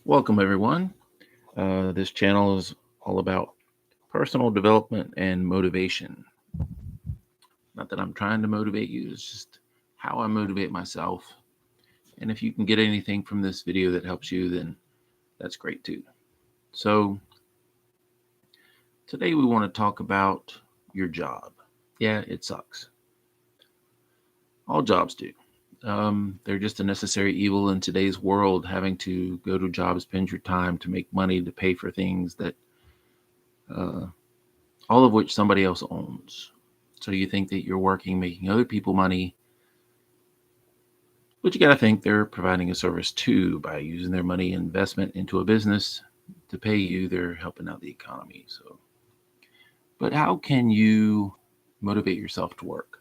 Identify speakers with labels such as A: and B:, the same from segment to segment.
A: Welcome, everyone. This channel is all about personal development and motivation. Not that I'm trying to motivate you, it's just how I motivate myself. And if you can get anything from this video that helps you, then that's great too. So, today we want to talk about your job. Yeah, it sucks. All jobs do. They're just a necessary evil in today's world, having to go to jobs, spend your time to make money to pay for things that uh, all of which somebody else owns. So you think that you're working, making other people money, but you got to think they're providing a service too by using their money investment into a business to pay you. They're helping out the economy. So, but how can you motivate yourself to work?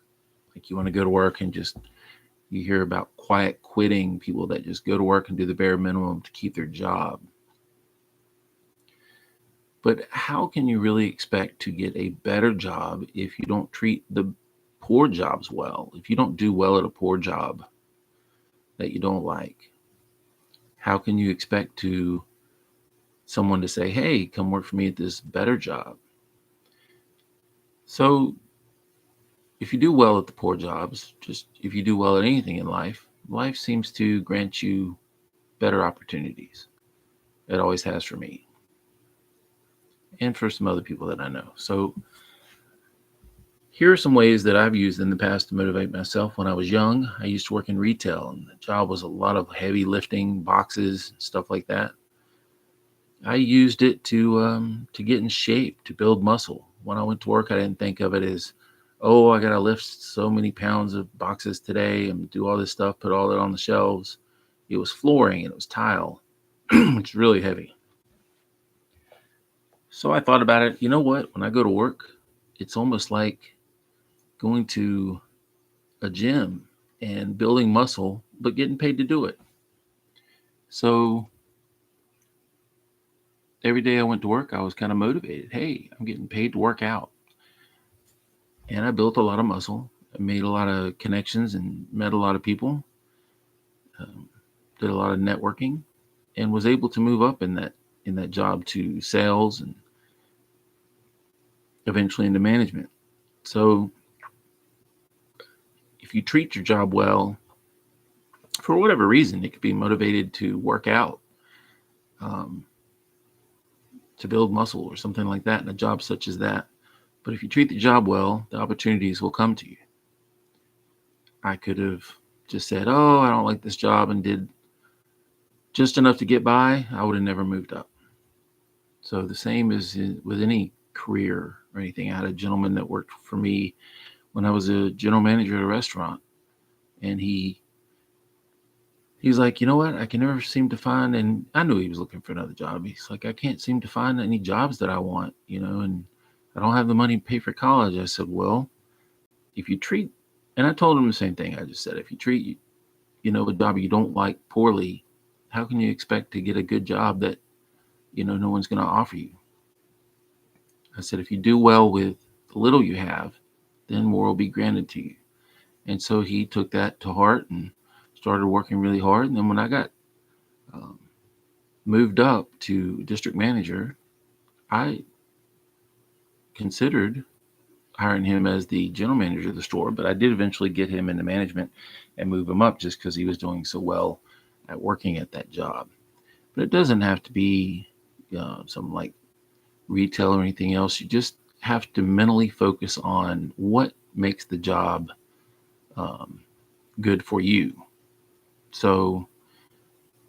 A: Like you want to go to work and just you hear about quiet quitting, people that just go to work and do the bare minimum to keep their job. But how can you really expect to get a better job if you don't treat the poor jobs well? If you don't do well at a poor job that you don't like, how can you expect to someone to say, "Hey, come work for me at this better job"? So, if you do well at the poor jobs, just if you do well at anything in life, life seems to grant you better opportunities. It always has for me and for some other people that I know. So, here are some ways that I've used in the past to motivate myself. When I was young, I used to work in retail, and the job was a lot of heavy lifting, boxes, stuff like that. I used it to get in shape, to build muscle. When I went to work, I didn't think of it as, oh, I got to lift so many pounds of boxes today and do all this stuff, put all that on the shelves. It was flooring and it was tile, which is really heavy. So I thought about it. You know what? When I go to work, it's almost like going to a gym and building muscle, but getting paid to do it. So every day I went to work, I was kind of motivated. Hey, I'm getting paid to work out. And I built a lot of muscle. I made a lot of connections and met a lot of people. Um, did a lot of networking, and was able to move up in that job to sales and eventually into management. So if you treat your job well, for whatever reason, it could be motivated to work out, um, to build muscle, or something like that in a job such as that. But if you treat the job well, the opportunities will come to you. I could have just said, "Oh, I don't like this job," and did just enough to get by. I would have never moved up. So the same is with any career or anything. I had a gentleman that worked for me when I was a general manager at a restaurant, and he's like, you know what? I can never seem to find, and I knew he was looking for another job. He's like, I can't seem to find any jobs that I want, and I don't have the money to pay for college. I said, well, if you treat, and I told him the same thing I just said, if you treat, a job you don't like poorly, how can you expect to get a good job that, no one's going to offer you? I said, if you do well with the little you have, then more will be granted to you. And so he took that to heart and started working really hard. And then when I got um, moved up to district manager, I considered hiring him as the general manager of the store, but I did eventually get him into management and move him up just because he was doing so well at working at that job. But it doesn't have to be some like retail or anything else. You just have to mentally focus on what makes the job um, good for you. So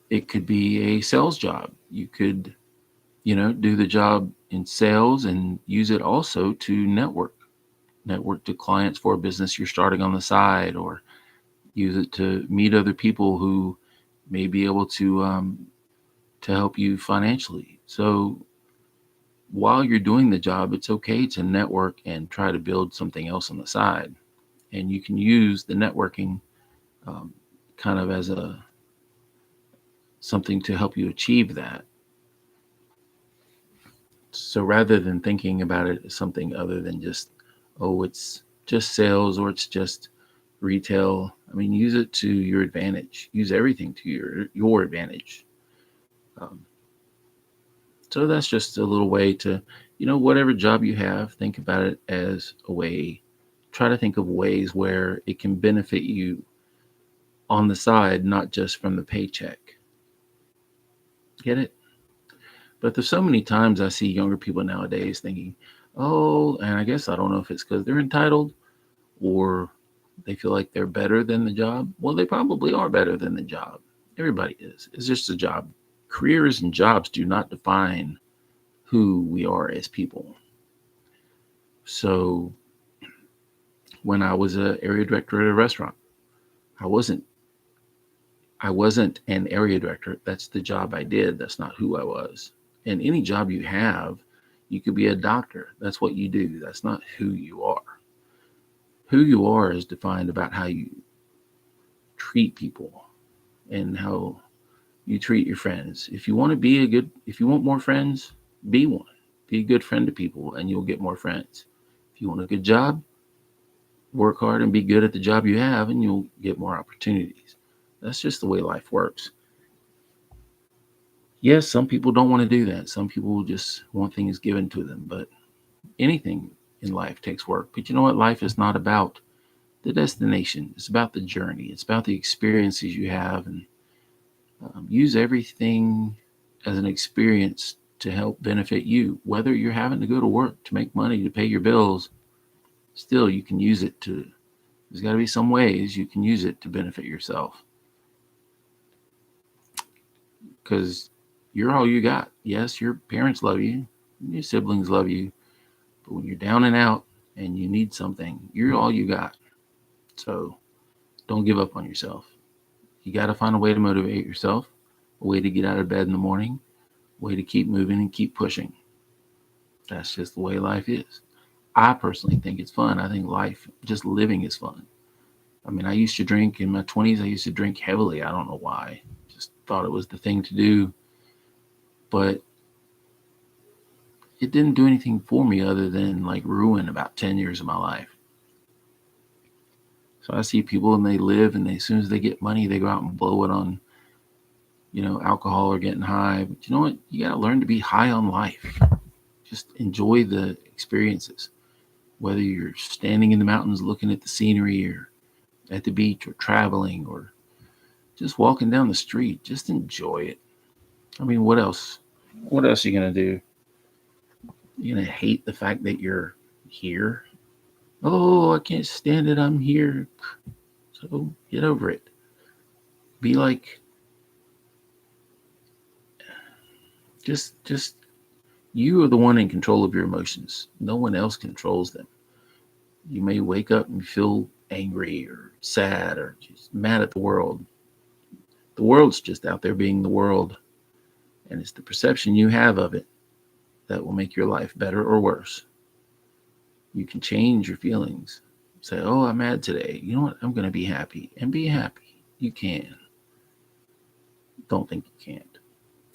A: it could be a sales job. You could, do the job in sales and use it also to network to clients for a business you're starting on the side, or use it to meet other people who may be able to help you financially. So while you're doing the job, it's okay to network and try to build something else on the side. And you can use the networking um, kind of as a something to help you achieve that. So rather than thinking about it as something other than just, oh, it's just sales or it's just retail, I mean, use it to your advantage. Use everything to your advantage. Um, so that's just a little way to, whatever job you have, think about it as a way. Try to think of ways where it can benefit you on the side, not just from the paycheck. Get it? But there's so many times I see younger people nowadays thinking, oh, and I guess I don't know if it's because they're entitled or they feel like they're better than the job. Well, they probably are better than the job. Everybody is. It's just a job. Careers and jobs do not define who we are as people. So when I was an area director at a restaurant, I wasn't I wasn't an area director. That's the job I did. That's not who I was. And any job you have, you could be a doctor. That's what you do. That's not who you are. Who you are is defined about how you treat people and how you treat your friends. If you want more friends, be one. Be a good friend to people and you'll get more friends. If you want a good job, work hard and be good at the job you have and you'll get more opportunities. That's just the way life works. Yes, some people don't want to do that. Some people just want things given to them, but anything in life takes work. But you know what? Life is not about the destination. It's about the journey. It's about the experiences you have, and use everything as an experience to help benefit you. Whether you're having to go to work to make money to pay your bills, still you can use it to. There's got to be some ways you can use it to benefit yourself, because you're all you got. Yes, your parents love you, your siblings love you, but when you're down and out and you need something, you're all you got. So don't give up on yourself. You got to find a way to motivate yourself, a way to get out of bed in the morning, a way to keep moving and keep pushing. That's just the way life is. I personally think it's fun. I think life, just living, is fun. I mean, I used to drink in my 20s. I used to drink heavily. I don't know why. Just thought it was the thing to do. But it didn't do anything for me other than like ruin about 10 years of my life. So I see people and they live, and as soon as they get money, they go out and blow it on, alcohol or getting high. But you know what? You got to learn to be high on life. Just enjoy the experiences. Whether you're standing in the mountains looking at the scenery, or at the beach, or traveling, or just walking down the street, just enjoy it. I mean, what else? What else are you going to do? You're going to hate the fact that you're here? Oh, I can't stand it. I'm here. So get over it. Be like, just you are the one in control of your emotions. No one else controls them. You may wake up and feel angry or sad or just mad at the world. The world's just out there being the world, and it's the perception you have of it that will make your life better or worse. You can change your feelings. Say, oh, I'm mad today. You know what? I'm going to be happy, and be happy. You can. Don't think you can't.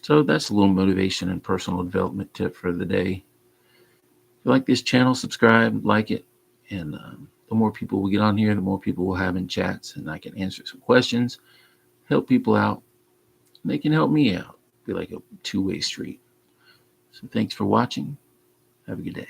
A: So that's a little motivation and personal development tip for the day. If you like this channel, subscribe, like it, and the more people we get on here, the more people we'll have in chats, and I can answer some questions, help people out, and they can help me out. Be like a two-way street. So thanks for watching. Have a good day.